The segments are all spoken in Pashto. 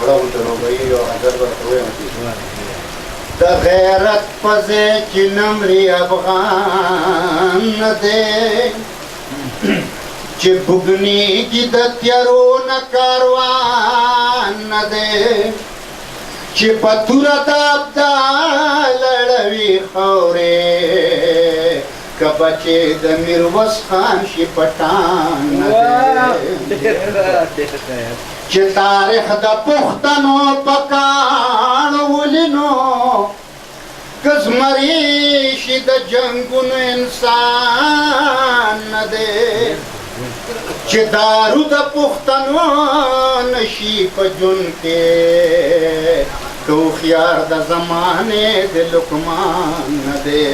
وړو درو به یو حضر ورته ویم د غیرت په ځای چې نمرې افغان نه دی چې بوږنېږي د تیارو نه کاروان نه دی چې په توره د ابدال اړوي خاورې که بچې د میرویس خان شي پټان نه دی چې تاریخ د پښتنو په کاڼو ولینو که زمري شي د جنګونو انسان نه دی چې دارو د پښتنو نشي په ژوند کې که هوښیار د زمانې د لقمان نه دی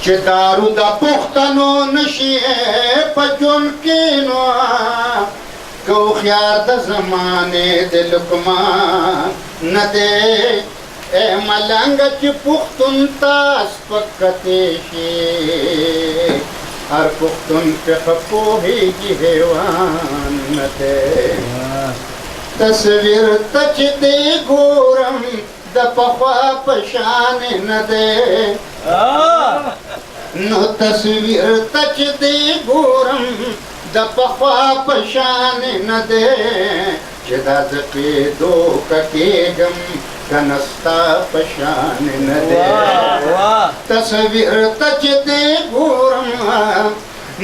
چې دارو د پښتنو نشي په ژوند کې نو که هوښیار د زمانې د لقمان نه دی ای ملنګ چې پښتون ته سپکتې شي هر پښتون په ښه پوهېږي حیوان نه دی تصویر ته چې دی ګورم د پخوا په شان نه دی نو تصویر ته چې دی ګورم د پخوا په شان نه دی چې دا زه پې دوکه کېږم که نه ستا په شان نه دی تصویر ته چې دی ګورم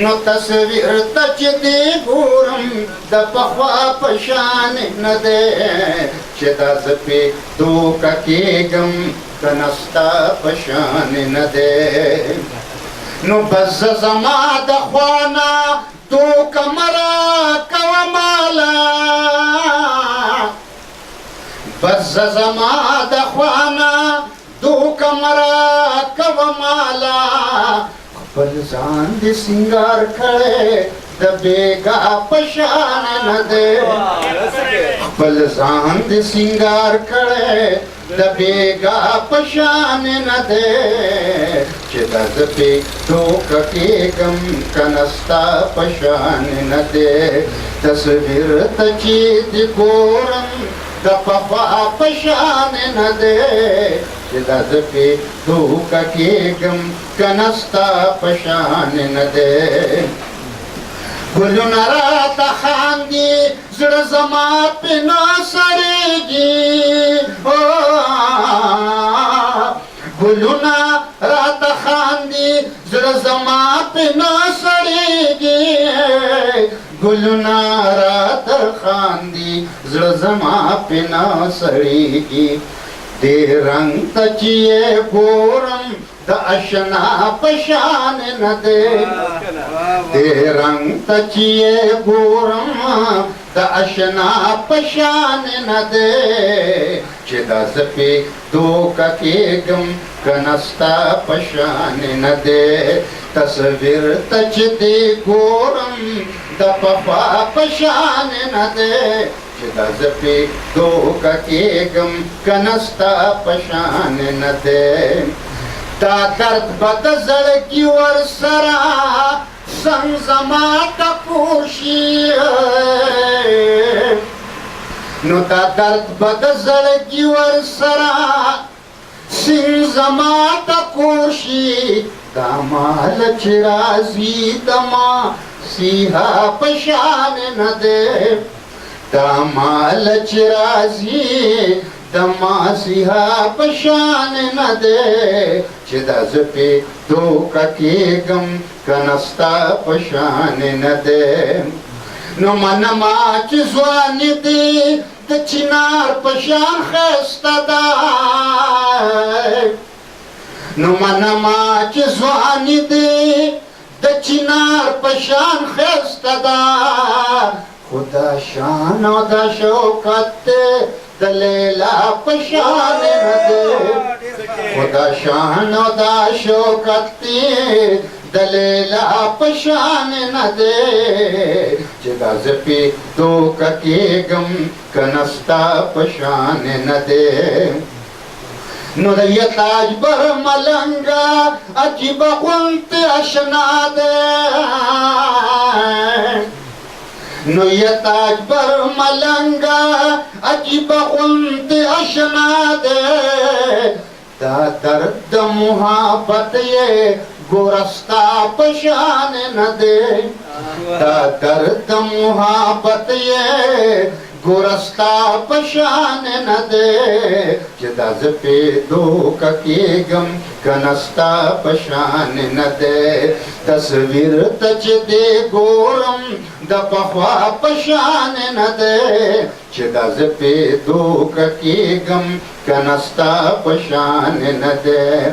نو تصویر ته چې دی ګورم د پخوا په شان نه دی چې دا زه پې دوکه کېږم که نه ستا په شان نه دی نو بس زه زما د خوا نه دوکه مه راکوه ماله بس زه زما د خوا نه دوکه مه راکوه ماله خپل ځان دې سینګار کړی د بېګا په شان نه دی خپل ځان دې سینګار کړی د بېګا په شان نه دی چې دا زه پې دوکه کېږم که نه ستا په شان نه دی تصویر ته چې دې ګورم د پخوا په شان نه دی چې دا زه پې دوکه کېږم که نه ستا په شان نه دی ګلونه راته خاندي زړه زما پې نه سړېږي ګلونه راته خاندي زړه زما پې نه سړېږي ګلونه راته خاندي زړه زما پې نه سړېږي دې رنګ ته چې یې ګورم د اشنا په شان نه دی دې رنګ ته چې یې ګورم د اشنا په شان نه دی چې دا زه پې دوکه کېږم که نه ستا په شان نه دی تصویر ته چې دې ګورم د پخوا په شان نه دی چې دا زه پې دوکه کېږم که نه ستا په شان نه دی دا درد به د زړګي ورسره څنګ زما ټکور شي نو دا درد به د زړګي ورسره څنګ زما ټکور شي دا مال چې راځي د مسیحا په شان نه دی دا مال چې راځي د مسیحا په شان نه دی چې دا زه پې دوکه کېږم که نه ستا په شان نه دی نو منما چې ځواني دې د چنار په شان ښایسته ده نو منما چې ځواني دې د چنار په شان ښایسته ده خو دا شان او دا شوکت دی د لیلا په شان نه دی خو دا شان او دا شوکت دی د لیلا په شان نه دی چې دا زه پې دوکه کېږم که نه ستا په شان نه دی نو د یتاج بر ملنګه عجیبه غوندې اشنا دی نو یتاج بر ملنگا عجیب غنت اشنا دے دا درد محبت یہ گورستا پشان نہ دے دا درد محبت یہ گورستا پشان نہ دے چدا زپیدو ککیگم کنستا پشان نہ دے تصویر تچ دے گورم د پخوا پشان نہ دے چدا زپیدو ککیگم کنستا پشان نہ دے